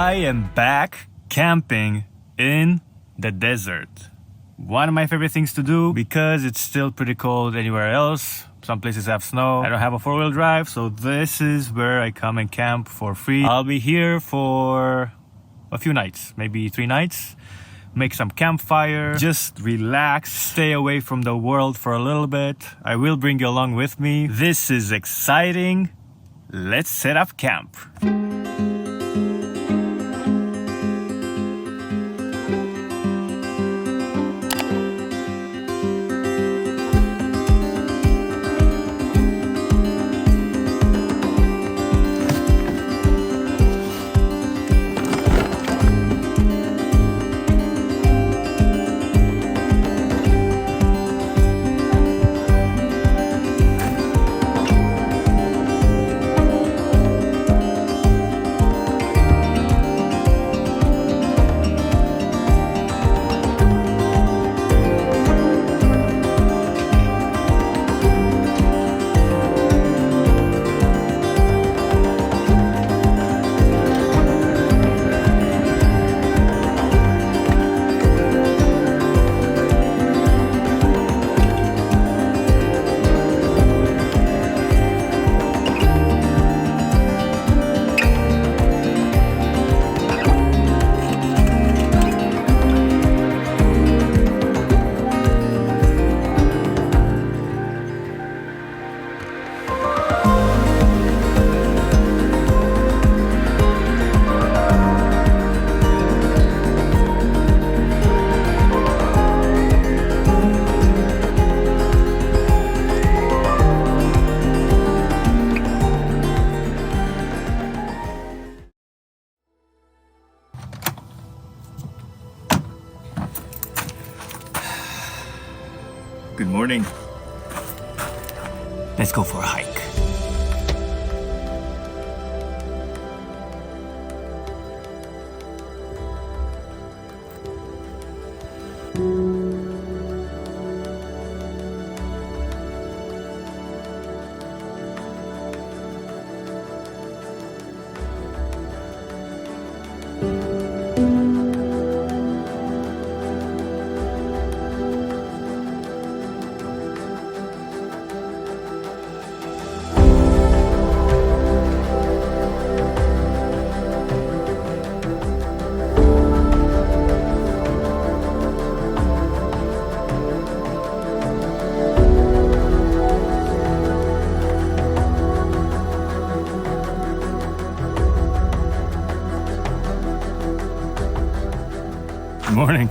I am back camping in the desert. One of my favorite things to do because it's still pretty cold anywhere else. Some places have snow. I don't have a four-wheel drive, so this is where I come and camp for free. I'll be here for a few nights, maybe 3 nights. Make some campfire, just relax, stay away from the world for a little bit. I will bring you along with me. This is exciting. Let's set up camp. Good morning. Let's go for a hike. Morning.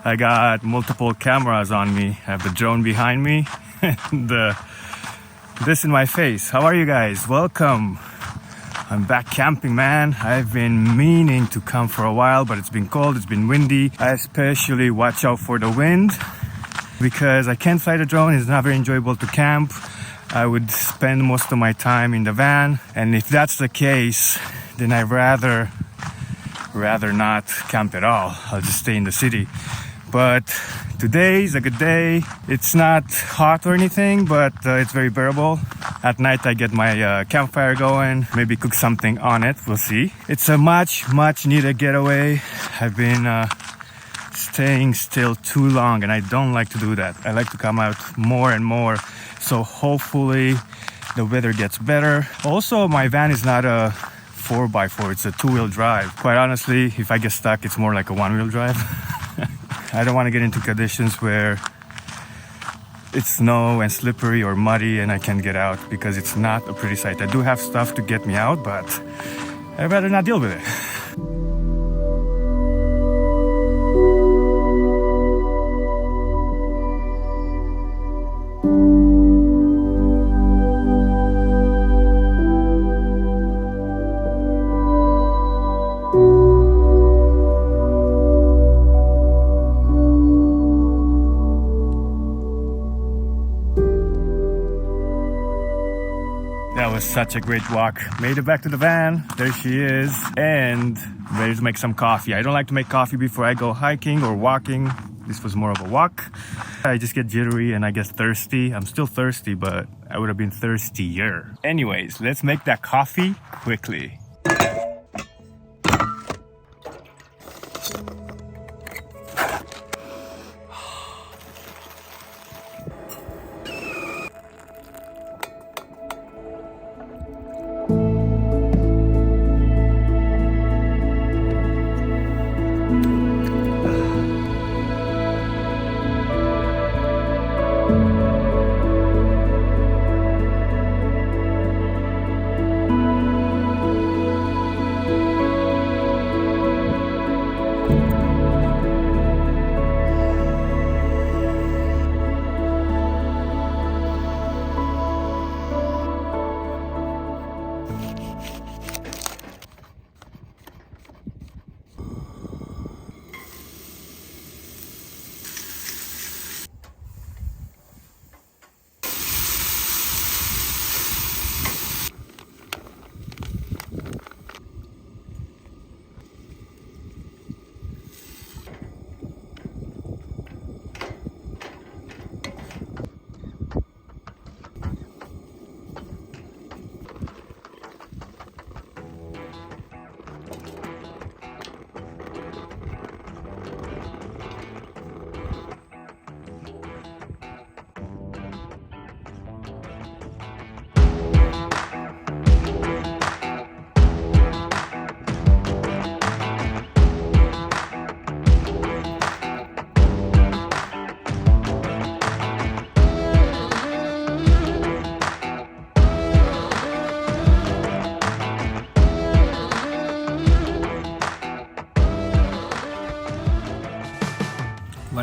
I got multiple cameras on me. I have the drone behind me and this in my face. How are you guys? Welcome. I'm back camping, man. I've been meaning to come for a while, but it's been cold, it's been windy. I especially watch out for the wind because I can't fly the drone. It's not very enjoyable to camp. I would spend most of my time in the van, and if that's the case, then I'd rather not camp at all. I'll just stay in the city. But today is a good day. It's not hot or anything, but it's very bearable. At night I get my campfire going, maybe cook something on it, we'll see. It's a much needed getaway. I've been staying still too long and I don't like to do that. I like to come out more and more, so hopefully the weather gets better. Also, my van is not a 4x4, it's a 2-wheel drive. Quite honestly, if I get stuck, it's more like a 1-wheel drive. I don't want to get into conditions where it's snow and slippery or muddy and I can't get out, because it's not a pretty sight. I do have stuff to get me out, but I'd rather not deal with it. That was such a great walk. Made it back to the van. There she is. And ready to make some coffee. I don't like to make coffee before I go hiking or walking. This was more of a walk. I just get jittery and I get thirsty. I'm still thirsty, but I would have been thirstier. Anyways, let's make that coffee quickly.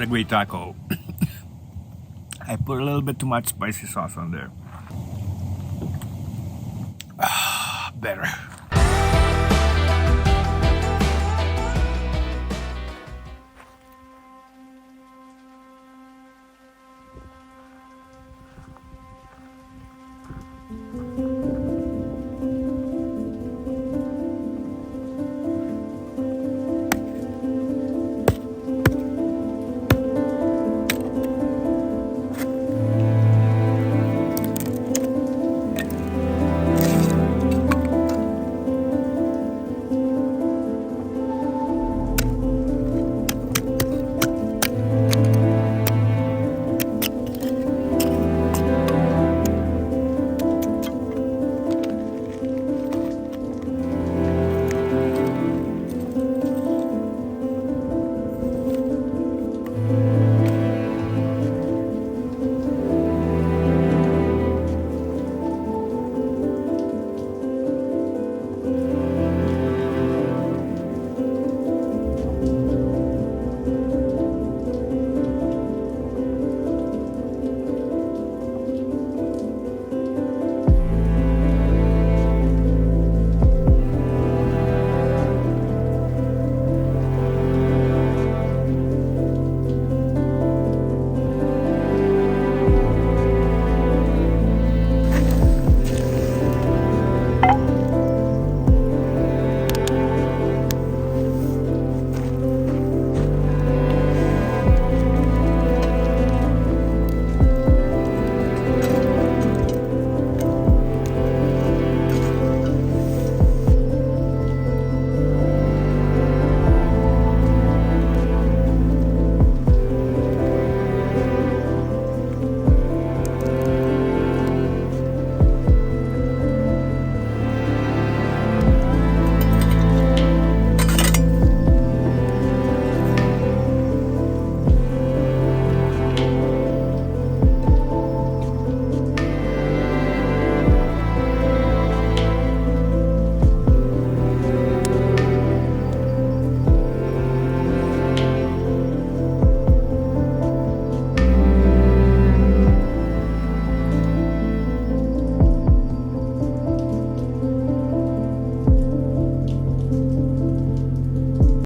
What a great taco. I put a little bit too much spicy sauce on there. Better.